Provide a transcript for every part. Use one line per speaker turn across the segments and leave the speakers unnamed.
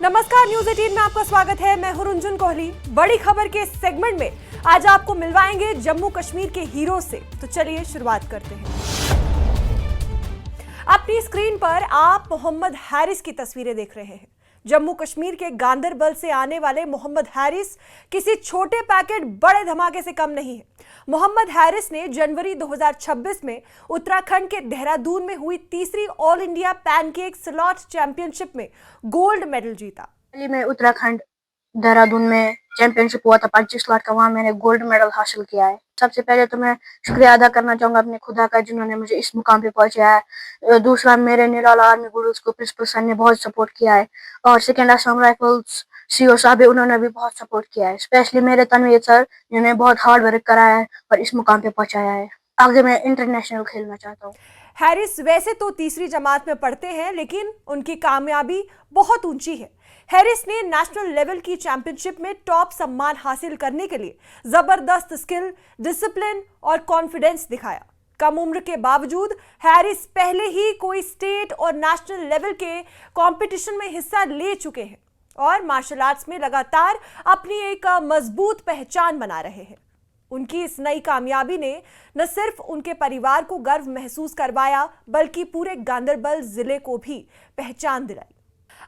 नमस्कार, न्यूज 18 में आपका स्वागत है। मैं हूं रुंजुन कोहली। बड़ी खबर के इस सेगमेंट में आज आपको मिलवाएंगे जम्मू कश्मीर के हीरो से। तो चलिए शुरुआत करते हैं। अपनी स्क्रीन पर आप मोहम्मद हारिस की तस्वीरें देख रहे हैं। जम्मू कश्मीर के गांदरबल से आने वाले मोहम्मद हारिस किसी छोटे पैकेट बड़े धमाके से कम नहीं है। मोहम्मद हारिस ने जनवरी 2026 में उत्तराखंड के देहरादून में हुई तीसरी all India pancake slot championship में गोल्ड मेडल जीता।
में उत्तराखंड देहरादून में चैंपियनशिप हुआ था 25 लाख का, वहाँ मैंने गोल्ड मेडल हासिल किया है। सबसे पहले तो मैं शुक्रिया अदा करना चाहूंगा अपने खुदा का, जिन्होंने मुझे इस मुकाम पे पहुंचाया है। दूसरा, मेरे निराला आर्मी गुरुज को प्रिंसिपल सर ने बहुत सपोर्ट किया है, और सेकेंड असम राइफल्स सीओ साहब उन्होंने भी बहुत सपोर्ट किया है। स्पेशली मेरे तनवीर सर, जिन्होंने बहुत हार्ड वर्क कराया है और इस मुकाम पे पहुंचाया है। आगे मैं इंटरनेशनल खेलना चाहता हूँ।
हारिस वैसे तो तीसरी जमात में पढ़ते हैं, लेकिन उनकी कामयाबी बहुत ऊंची है। हारिस ने नेशनल लेवल की चैंपियनशिप में टॉप सम्मान हासिल करने के लिए जबरदस्त स्किल, डिसिप्लिन और कॉन्फिडेंस दिखाया। कम उम्र के बावजूद हारिस पहले ही कोई स्टेट और नेशनल लेवल के कंपटीशन में हिस्सा ले चुके हैं और मार्शल आर्ट्स में लगातार अपनी एक मजबूत पहचान बना रहे हैं। उनकी इस नई कामयाबी ने न सिर्फ उनके परिवार को गर्व महसूस करवाया, बल्कि पूरे गांदरबल जिले को भी पहचान दिलाई।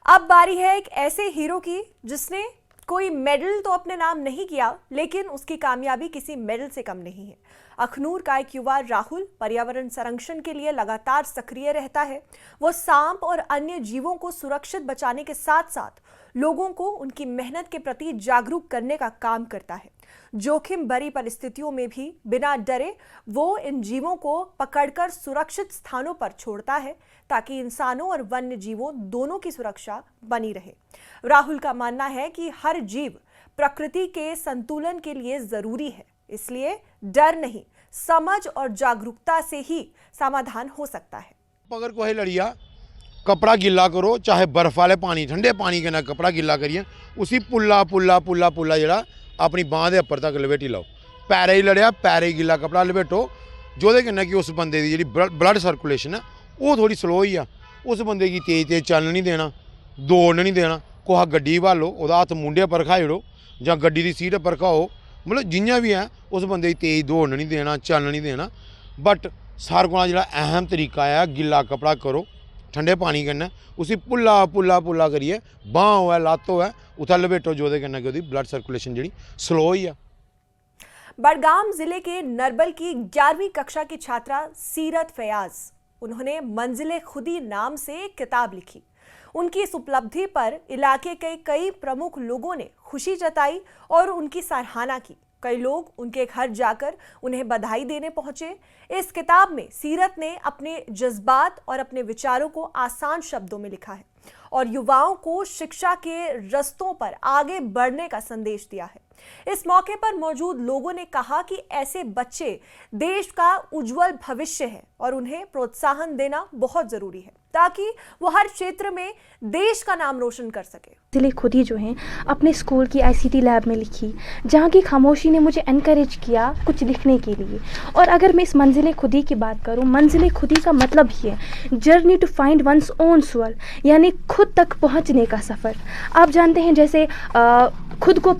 अब बारी है एक ऐसे हीरो की जिसने कोई मेडल तो अपने नाम नहीं किया, लेकिन उसकी कामयाबी किसी मेडल से कम नहीं है। अखनूर का एक युवा राहुल पर्यावरण संरक्षण के लिए लगातार सक्रिय रहता है। वो सांप और अन्य जीवों को सुरक्षित बचाने के साथ साथ लोगों को उनकी मेहनत के प्रति जागरूक करने का काम करता है। जोखिम भरी परिस्थितियों में भी बिना डरे वो इन जीवों को पकड़कर सुरक्षित स्थानों पर छोड़ता है, ताकि इंसानों और वन्य जीवों दोनों की सुरक्षा बनी रहे। राहुल का मानना है कि हर जीव प्रकृति के संतुलन के लिए जरूरी है, इसलिए डर नहीं, समझ और जागरूकता से ही समाधान हो सकता है।
अगर कोई लड़िया कपड़ा गिला करो, चाहे बर्फ वाले पानी, ठंडे पानी के ना कपड़ा गिला करिए, उसी पुल्ला पुल्ला पुल्ला पुल्ला जरा अपनी बांह के उपर तक लपेटी लाओ। पैरे ही लड़िया, पैरे ही गिला कपड़ा लपेटो, जोदे कन्नै कि उस बंदे की जी ब्लड सर्कुलेशन है वो थोड़ी स्लो ही आ। उस बंदे की तेज तेज चल नहीं देना, दौड़ नहीं देना। कुछ गड्डी भालो, ओह्दा हत्थ मुंडे पर रखाई ओड़ो जां गड्डी की सीट पर रखाओ, मतलब जियां भी है उस बंदे की तेज दौड़ नहीं देना, चल नहीं देना। बट सारे कोला जेह्ड़ा अहम तरीका है, गिला कपड़ा करो ठंडे पानी कन्नै, उसी पुल्ला पुल्ला पुल्ला करिए बांह होऐ लत्त होऐ उत्थै लपेटो, जोदे कन्नै कि ओह्दी ब्लड सर्कुलेशन जेह्ड़ी स्लो होई आ।
बड़गाम जिले के नरबल की 11वीं कक्षा की छात्रा सीरत फयाज, उन्होंने मंजिले खुदी नाम से एक किताब लिखी। उनकी इस उपलब्धि पर इलाके के कई प्रमुख लोगों ने खुशी जताई और उनकी सराहना की। कई लोग उनके घर जाकर उन्हें बधाई देने पहुंचे। इस किताब में सीरत ने अपने जज्बात और अपने विचारों को आसान शब्दों में लिखा है और युवाओं को शिक्षा के रस्तों पर आगे बढ़ने का संदेश दिया है। इस मौके पर मौजूद लोगों ने कहा कि ऐसे बच्चे देश का उज्जवल भविष्य है और उन्हें प्रोत्साहन देना बहुत जरूरी है, ताकि वो हर क्षेत्र में देश का नाम रोशन कर सके।
मंजिले खुदी जो हैं अपने स्कूल की आईसीटी लैब में लिखी, जहाँ की खामोशी ने मुझे एनकरेज किया कुछ लिखने के लिए। और अगर मैं इस मंजिले खुदी की बात करूँ, मंजिले खुदी का मतलब ही है journey to find one's own soul, यानी खुद तक पहुँचने का सफ़र। आप जानते हैं जैसे खुद को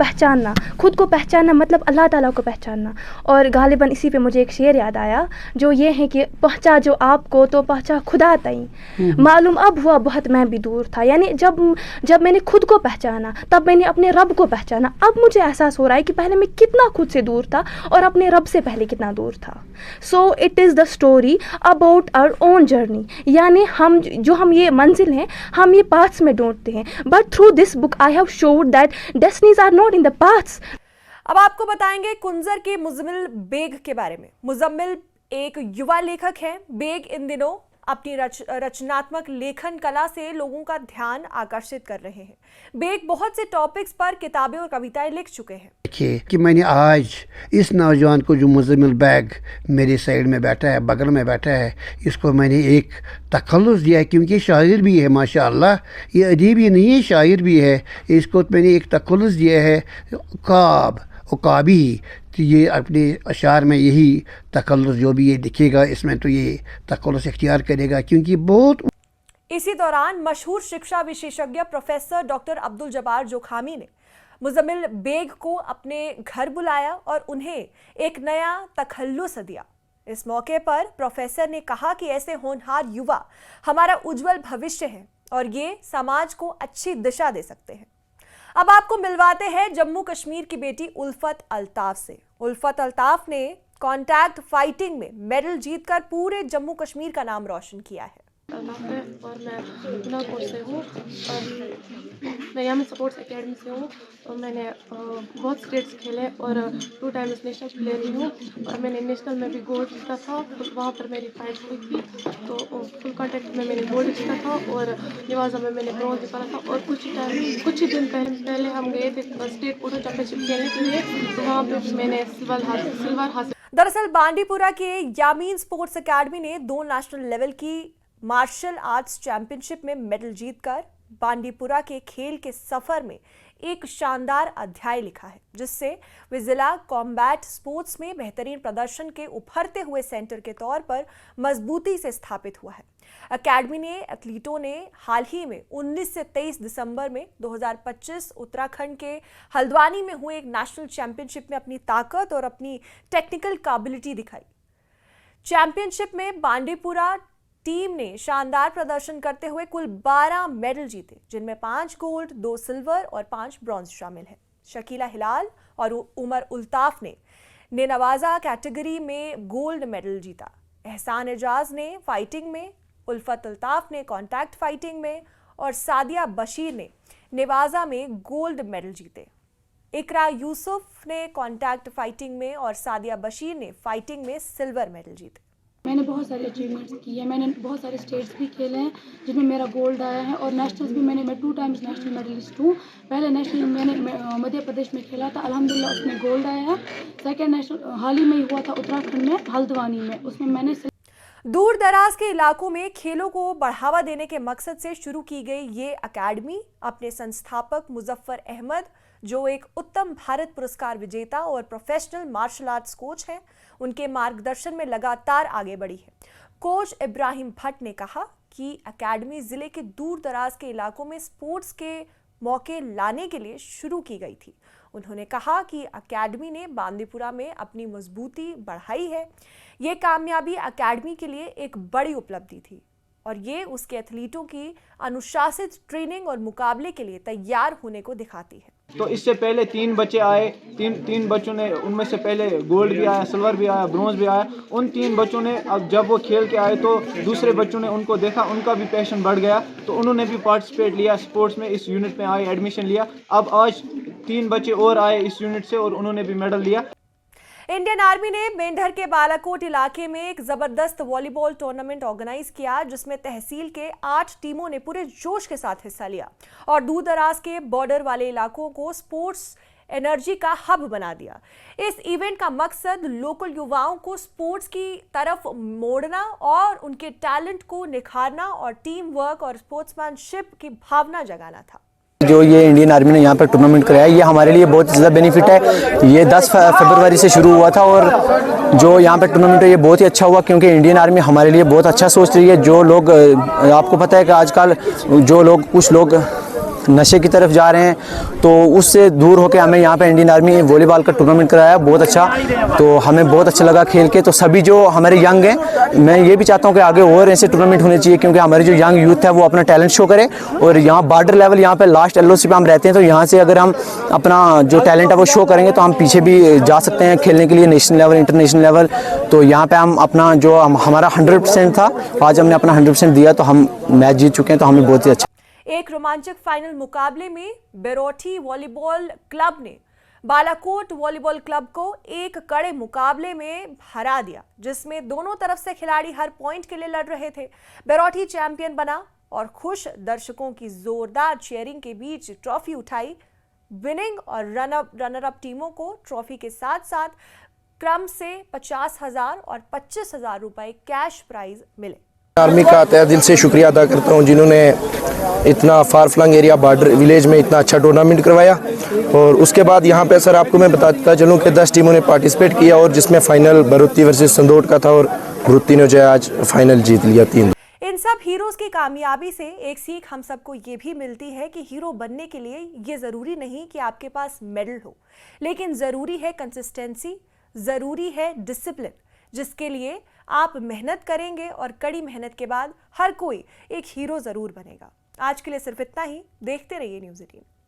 पहचानना मतलब अल्लाह ताला को पहचानना। और गालिबन इसी पे मुझे एक शेर याद आया, जो ये है कि पहुँचा जो आपको तो पहुँचा खुदा तई, मालूम अब हुआ बहुत मैं भी दूर था। यानी जब मैंने खुद को पहचाना, तब मैंने अपने रब को पहचाना। अब मुझे एहसास हो रहा है कि पहले मैं कितना खुद से दूर था और अपने रब से पहले कितना दूर था। So it is the story about our own journey, यानी हम ये मंजिल हैं, हम ये पाथ्स में ढूंढते हैं, but through this book I have showed that destinies are not in the paths.
अब आपको बताएंगे कुंजर के मुजम्मिल बेग के बारे में। मुजम्मिल एक युवा लेखक है। बेग इन दिनों अपनी रचनात्मक लेखन कला से लोगों का ध्यान आकर्षित कर रहे हैं। बेग बहुत से टॉपिक्स पर किताबें और कविताएं लिख चुके हैं।
देखिए कि मैंने आज इस नौजवान को, जो मुजम्मिल बेग मेरे साइड में बैठा है, बगल में बैठा है, इसको मैंने एक तखल्लुस दिया है, क्योंकि शायर भी है माशाअल्लाह, ये अदीब ही नहीं है, शायर भी है। इसको मैंने एक तखल्लुस दिया है उकाबी। तो ये अपने अशार में यही तखल्लुस जो भी ये दिखेगा इसमें, तो ये तखल्लुस इख्तियार करेगा, क्योंकि बहुत
इसी दौरान मशहूर शिक्षा विशेषज्ञ प्रोफेसर डॉक्टर अब्दुल जब्बार जोखामी ने मुजम्मिल बेग को अपने घर बुलाया और उन्हें एक नया तखल्लुस दिया। इस मौके पर प्रोफेसर ने कहा कि ऐसे होनहार युवा हमारा उज्जवल भविष्य है और ये समाज को अच्छी दिशा दे सकते हैं। अब आपको मिलवाते हैं जम्मू कश्मीर की बेटी उल्फत अल्ताफ से। उल्फत अल्ताफ ने कॉन्टैक्ट फाइटिंग में मेडल जीतकर पूरे जम्मू कश्मीर का नाम रोशन किया है।
और मैं गुनाहपुर से हूँ और मैं यहाँ स्पोर्ट्स एकेडमी से हूँ और मैंने बहुत स्टेट्स खेले और 2 टाइम्स नेशनल प्लेयर भी हूँ और मैंने नेशनल में भी गोल्ड जीता था। वहाँ पर मेरी फाइट हुई थी तो फुल कॉन्टैक्ट में मैंने गोल्ड जीता था और निवाजा में मैंने ब्रॉन्ज जीता था। और कुछ ही दिन पहले हम गए थे स्टेट पोलो चैंपियनशिप खेलने के लिए, तो वहाँ पर मैंने सिल्वर हासिल।
दरअसल बांडीपुरा के यामीन स्पोर्ट्स एकेडमी ने 2 नेशनल लेवल की मार्शल आर्ट्स चैंपियनशिप में मेडल जीतकर बांडीपुरा के खेल के सफर में एक शानदार अध्याय लिखा है, जिससे वे जिला कॉम्बैट स्पोर्ट्स में बेहतरीन प्रदर्शन के उभरते हुए सेंटर के तौर पर मजबूती से स्थापित हुआ है। एकेडमी ने एथलीटों ने हाल ही में 19 से 23 दिसंबर में 2025 उत्तराखंड के हल्द्वानी में हुए एक नेशनल चैंपियनशिप में अपनी ताकत और अपनी टेक्निकल काबिलिटी दिखाई। चैंपियनशिप में बांडीपुरा टीम ने शानदार प्रदर्शन करते हुए कुल 12 मेडल जीते, जिनमें 5 गोल्ड, 2 सिल्वर और 5 ब्रॉन्ज शामिल हैं। शकीला हिलाल और उमर उल्ताफ ने नवाजा कैटेगरी में गोल्ड मेडल जीता। एहसान एजाज ने फाइटिंग में, उल्फत अल्ताफ ने कॉन्टैक्ट फाइटिंग में और सादिया बशीर ने नवाजा में गोल्ड मेडल जीते। इकरा यूसुफ ने कॉन्टैक्ट फाइटिंग में और सादिया बशीर ने फाइटिंग में सिल्वर मेडल जीते।
मैंने बहुत सारे अचीवमेंट्स किए हैं। मैंने बहुत सारे स्टेट्स भी खेले हैं जिनमें मेरा गोल्ड आया है और नेशनल्स भी मैं 2 टाइम्स नेशनल मेडलिस्ट हूँ। पहले नेशनल मैंने मध्य प्रदेश में खेला था, अल्हम्दुलिल्लाह उसमें गोल्ड आया है। सेकंड नेशनल हाल ही में ही हुआ था उत्तराखंड में हल्द्वानी में, उसमें मैंने
दूर दराज के इलाकों में खेलों को बढ़ावा देने के मकसद से शुरू की गई ये अकेडमी अपने संस्थापक मुजफ्फर अहमद, जो एक उत्तम भारत पुरस्कार विजेता और प्रोफेशनल मार्शल आर्ट्स कोच हैं, उनके मार्गदर्शन में लगातार आगे बढ़ी है। कोच इब्राहिम भट्ट ने कहा कि अकेडमी जिले के दूर दराज के इलाकों में स्पोर्ट्स के मौके लाने के लिए शुरू की गई थी। उन्होंने कहा कि अकेडमी ने बांदीपुरा में अपनी मजबूती बढ़ाई है। ये कामयाबी अकेडमी के लिए एक बड़ी उपलब्धि थी और ये उसके एथलीटों की अनुशासित ट्रेनिंग और मुकाबले के लिए तैयार होने को दिखाती है।
तो इससे पहले 3 बच्चे आए, तीन बच्चों ने, उनमें से पहले गोल्ड भी आया, सिल्वर भी आया, ब्रॉन्ज भी आया। उन 3 बच्चों ने अब जब वो खेल के आए तो दूसरे बच्चों ने उनको देखा, उनका भी पैशन बढ़ गया, तो उन्होंने भी पार्टिसिपेट लिया स्पोर्ट्स में, इस यूनिट में आए, एडमिशन लिया। अब आज 3 बच्चे और आए इस यूनिट से और उन्होंने भी मेडल लिया।
इंडियन आर्मी ने मेंढर के बालाकोट इलाके में एक जबरदस्त वॉलीबॉल टूर्नामेंट ऑर्गेनाइज किया, जिसमें तहसील के 8 टीमों ने पूरे जोश के साथ हिस्सा लिया और दूर दराज के बॉर्डर वाले इलाकों को स्पोर्ट्स एनर्जी का हब बना दिया। इस इवेंट का मकसद लोकल युवाओं को स्पोर्ट्स की तरफ मोड़ना और उनके टैलेंट को निखारना और टीम वर्क और स्पोर्ट्समैनशिप की भावना जगाना था।
जो ये इंडियन आर्मी ने यहाँ पर टूर्नामेंट कराया, ये हमारे लिए बहुत ज़्यादा बेनिफिट है। ये 10 फरवरी से शुरू हुआ था और जो यहाँ पर टूर्नामेंट है ये बहुत ही अच्छा हुआ, क्योंकि इंडियन आर्मी हमारे लिए बहुत अच्छा सोच रही है। जो लोग, आपको पता है कि आजकल जो लोग, कुछ लोग नशे की तरफ जा रहे हैं, तो उससे दूर होकर हमें यहाँ पे इंडियन आर्मी वॉलीबॉल का टूर्नामेंट कराया, बहुत अच्छा। तो हमें बहुत अच्छा लगा खेल के। तो सभी जो हमारे यंग हैं, मैं ये भी चाहता हूँ कि आगे और ऐसे टूर्नामेंट होने चाहिए, क्योंकि हमारे जो यंग यूथ है वो अपना टैलेंट शो करे। और यहाँ बॉर्डर लेवल, यहाँ पे लास्ट LOC पे हम रहते हैं, तो यहाँ से अगर हम अपना जो टैलेंट है वो शो करेंगे तो हम पीछे भी जा सकते हैं खेलने के लिए, नेशनल लेवल, इंटरनेशनल लेवल। तो यहाँ पे हम अपना जो हमारा 100% था, आज हमने अपना 100% दिया, तो हम मैच जीत चुके हैं, तो हमें बहुत ही अच्छा।
एक रोमांचक फाइनल मुकाबले में बेरोठी वॉलीबॉल क्लब ने बालाकोट वॉलीबॉल क्लब को एक कड़े मुकाबले में हरा दिया, जिसमें दोनों तरफ से खिलाड़ी हर पॉइंट के लिए लड़ रहे थे। बेरोठी चैंपियन बना और खुश दर्शकों की जोरदार चीयरिंग के बीच ट्रॉफी उठाई। विनिंग और रनर अप टीमों को ट्रॉफी के साथ साथ क्रम से 50,000 और 25,000 रुपए कैश प्राइज मिले।
आर्मी का तहे दिल से शुक्रिया अदा करता हूं, जिन्होंने इतना far flung area border village में इतना अच्छा टूर्नामेंट करवाया। और उसके बाद यहाँ पे सर आपको मैं बताता चलूँ कि 10 टीमों ने पार्टिसिपेट किया और जिसमें फाइनल भरुत्ती वर्सेस संदोट का था और भरुत्ती ने जो आज फाइनल जीत लिया 3।
इन सब हीरोज की कामयाबी से एक सीख हम सबको ये भी मिलती है कि हीरो बनने के लिए ये ज़रूरी नहीं कि आपके पास मेडल हो, लेकिन ज़रूरी है कंसिस्टेंसी, ज़रूरी है डिसिप्लिन, जिसके लिए आप मेहनत करेंगे और कड़ी मेहनत के बाद हर कोई एक हीरो ज़रूर बनेगा। आज के लिए सिर्फ इतना ही। देखते रहिए न्यूज़ 18।